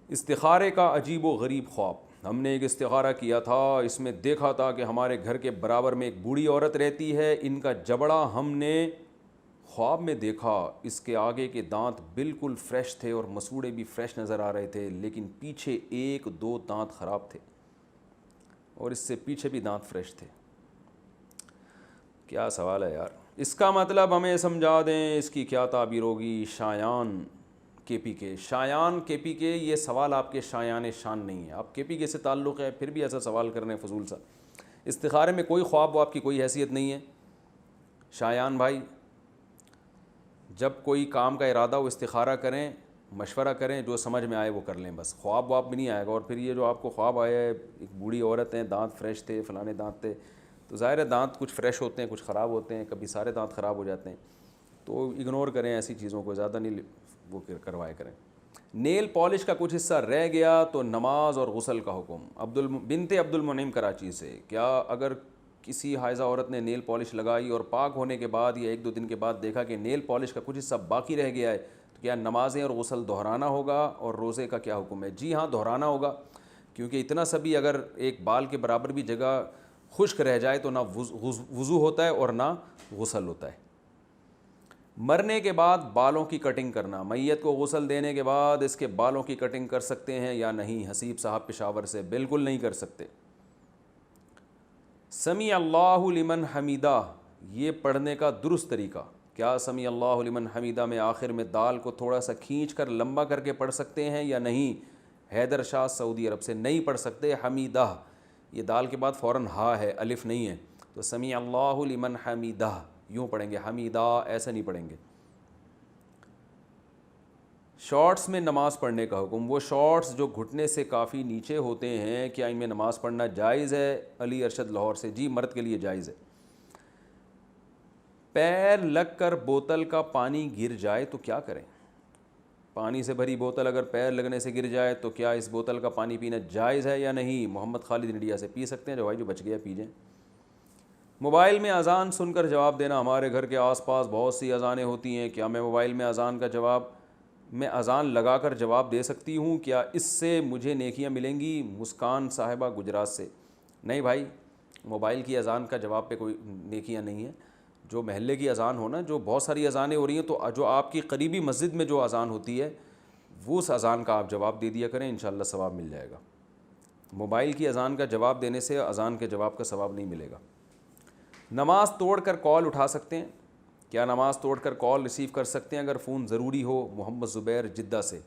استخارے کا عجیب و غریب خواب. ہم نے ایک استخارہ کیا تھا, اس میں دیکھا تھا کہ ہمارے گھر کے برابر میں ایک بوڑھی عورت رہتی ہے. ان کا جبڑا ہم نے خواب میں دیکھا, اس کے آگے کے دانت بالکل فریش تھے اور مسوڑے بھی فریش نظر آ رہے تھے, لیکن پیچھے ایک دو دانت خراب تھے اور اس سے پیچھے بھی دانت فریش تھے. کیا سوال ہے یار. اس کا مطلب ہمیں سمجھا دیں اس کی کیا تعبیر ہوگی. شایان کے پی کے, شایان کے پی کے, یہ سوال آپ کے شایان شان نہیں ہے. آپ کے پی کے سے تعلق ہے پھر بھی ایسا سوال کر رہے ہیں فضول سا. استخارے میں کوئی خواب و آپ کی کوئی حیثیت نہیں ہے. شایان بھائی, جب کوئی کام کا ارادہ ہو استخارہ کریں, مشورہ کریں, جو سمجھ میں آئے وہ کر لیں بس. خواب واب بھی نہیں آئے گا. اور پھر یہ جو آپ کو خواب آیا ہے ایک بوڑھی عورت ہیں, دانت فریش تھے, فلانے دانت تھے, تو ظاہر ہے دانت کچھ فریش ہوتے ہیں کچھ خراب ہوتے ہیں, کبھی سارے دانت خراب ہو جاتے ہیں, تو اگنور کریں ایسی چیزوں کو, زیادہ نہیں وہ کروائے کریں. نیل پالش کا کچھ حصہ رہ گیا تو نماز اور غسل کا حکم. بنت عبد المنعم کراچی سے, کیا اگر کسی حائضہ عورت نے نیل پالش لگائی اور پاک ہونے کے بعد یا ایک دو دن کے بعد دیکھا کہ نیل پالش کا کچھ حصہ باقی رہ گیا ہے تو کیا نمازیں اور غسل دہرانا ہوگا, اور روزے کا کیا حکم ہے؟ جی ہاں, دہرانا ہوگا, کیونکہ اتنا سا بھی اگر ایک بال کے برابر بھی جگہ خشک رہ جائے تو نہ وضو ہوتا ہے اور نہ غسل ہوتا ہے. مرنے کے بعد بالوں کی کٹنگ کرنا, میت کو غسل دینے کے بعد اس کے بالوں کی کٹنگ کر سکتے ہیں یا نہیں؟ حسیب صاحب پشاور سے, بالکل نہیں کر سکتے. سمیع اللہ لمن حمیدہ, یہ پڑھنے کا درست طریقہ کیا سمیع اللہ لمن حمیدہ میں آخر میں دال کو تھوڑا سا کھینچ کر لمبا کر کے پڑھ سکتے ہیں یا نہیں؟ حیدر شاہ سعودی عرب سے, نہیں پڑھ سکتے. حمیدہ, یہ دال کے بعد فوراً ہا ہے, الف نہیں ہے, تو سمیع اللہ لمن حمیدہ یوں پڑھیں گے, حمیدہ ایسے نہیں پڑھیں گے. شارٹس میں نماز پڑھنے کا حکم, وہ شارٹس جو گھٹنے سے کافی نیچے ہوتے ہیں, کیا ان میں نماز پڑھنا جائز ہے؟ علی ارشد لاہور سے, جی مرد کے لیے جائز ہے. پیر لگ کر بوتل کا پانی گر جائے تو کیا کریں؟ پانی سے بھری بوتل اگر پیر لگنے سے گر جائے تو کیا اس بوتل کا پانی پینا جائز ہے یا نہیں؟ محمد خالد انڈیا سے, پی سکتے ہیں جو بھائی, جو بچ گیا پی جائیں. موبائل میں اذان سن کر جواب دینا, ہمارے گھر کے آس پاس بہت سی اذانیں ہوتی ہیں, کیا میں موبائل میں اذان لگا کر جواب دے سکتی ہوں؟ کیا اس سے مجھے نیکیاں ملیں گی؟ مسکان صاحبہ گجرات سے, نہیں بھائی, موبائل کی اذان کا جواب پہ کوئی نیکیاں نہیں ہیں. جو محلے کی اذان ہو نا, جو بہت ساری اذانیں ہو رہی ہیں, تو جو آپ کی قریبی مسجد میں جو اذان ہوتی ہے وہ اس اذان کا آپ جواب دے دیا کریں, انشاءاللہ ثواب مل جائے گا. موبائل کی اذان کا جواب دینے سے اذان کے جواب کا ثواب نہیں ملے گا. نماز توڑ کر کال اٹھا سکتے ہیں, کیا نماز توڑ کر کال ریسیو کر سکتے ہیں اگر فون ضروری ہو؟ محمد زبیر جدہ سے,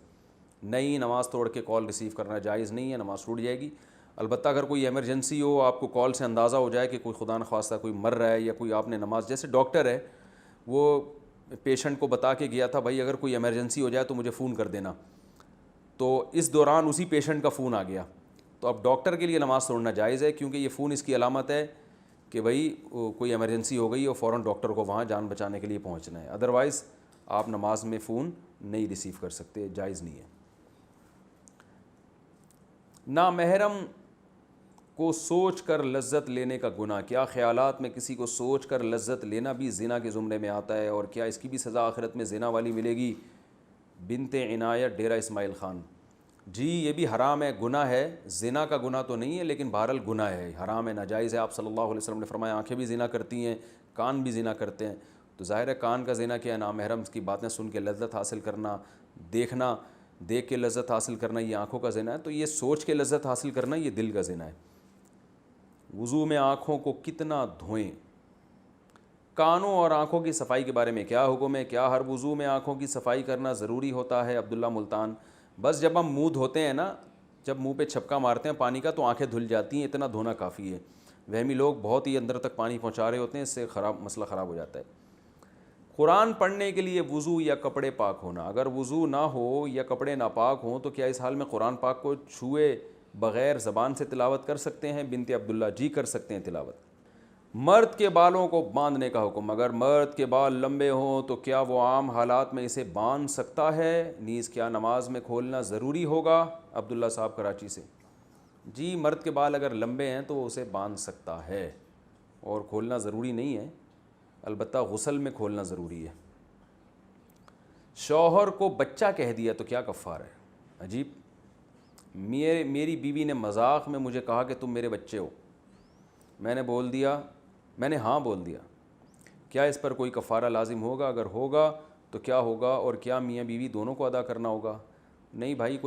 نہیں, نماز توڑ کے کال ریسیو کرنا جائز نہیں ہے, نماز ٹوٹ جائے گی. البتہ اگر کوئی ایمرجنسی ہو, آپ کو کال سے اندازہ ہو جائے کہ کوئی خدا نخواستہ کوئی مر رہا ہے, یا کوئی آپ نے نماز, جیسے ڈاکٹر ہے وہ پیشنٹ کو بتا کے گیا تھا بھائی اگر کوئی ایمرجنسی ہو جائے تو مجھے فون کر دینا, تو اس دوران اسی پیشنٹ کا فون آ گیا, تو اب ڈاکٹر کے لیے نماز توڑنا جائز ہے, کیونکہ یہ فون اس کی علامت ہے کہ بھائی کوئی ایمرجنسی ہو گئی اور فوراً ڈاکٹر کو وہاں جان بچانے کے لیے پہنچنا ہے. ادروائز آپ نماز میں فون نہیں ریسیو کر سکتے, جائز نہیں ہے. نامحرم کو سوچ کر لذت لینے کا گناہ, کیا خیالات میں کسی کو سوچ کر لذت لینا بھی زنا کے زمرے میں آتا ہے, اور کیا اس کی بھی سزا آخرت میں زنا والی ملے گی؟ بنت عنایت ڈیرہ اسماعیل خان, جی یہ بھی حرام ہے, گناہ ہے, زنا کا گناہ تو نہیں ہے لیکن بہرحال گناہ ہے, حرام ہے, ناجائز ہے. آپ صلی اللہ علیہ وسلم نے فرمایا آنکھیں بھی زنا کرتی ہیں, کان بھی زنا کرتے ہیں, تو ظاہر ہے کان کا زنا کیا ہے؟ نامحرم کی باتیں سن کے لذت حاصل کرنا, دیکھ کے لذت حاصل کرنا, یہ آنکھوں کا زنا ہے. تو یہ سوچ کے لذت حاصل کرنا یہ دل کا زنا ہے. وضو میں آنکھوں کو کتنا دھوئیں؟ کانوں اور آنکھوں کی صفائی کے بارے میں کیا حکم ہے؟ کیا ہر وضو میں آنکھوں کی صفائی کرنا ضروری ہوتا ہے؟ عبداللہ ملتان, بس جب ہم منہ دھوتے ہیں نا, جب منہ پہ چھپکا مارتے ہیں پانی کا تو آنکھیں دھل جاتی ہیں, اتنا دھونا کافی ہے. وہمی لوگ بہت ہی اندر تک پانی پہنچا رہے ہوتے ہیں, اس سے مسئلہ خراب ہو جاتا ہے. قرآن پڑھنے کے لیے وضو یا کپڑے پاک ہونا, اگر وضو نہ ہو یا کپڑے ناپاک ہوں تو کیا اس حال میں قرآن پاک کو چھوئے بغیر زبان سے تلاوت کر سکتے ہیں؟ بنت عبداللہ, جی کر سکتے ہیں تلاوت. مرد کے بالوں کو باندھنے کا حکم, اگر مرد کے بال لمبے ہوں تو کیا وہ عام حالات میں اسے باندھ سکتا ہے؟ نیز کیا نماز میں کھولنا ضروری ہوگا؟ عبداللہ صاحب کراچی سے, جی مرد کے بال اگر لمبے ہیں تو وہ اسے باندھ سکتا ہے, اور کھولنا ضروری نہیں ہے, البتہ غسل میں کھولنا ضروری ہے. شوہر کو بچہ کہہ دیا تو کیا کفارہ ہے؟ عجیب, میری بیوی نے مذاق میں مجھے کہا کہ تم میرے بچے ہو. میں نے ہاں بول دیا. کیا اس پر کوئی کفارہ لازم ہوگا؟ اگر ہوگا تو کیا ہوگا، اور کیا میاں بیوی دونوں کو ادا کرنا ہوگا؟ نہیں بھائی.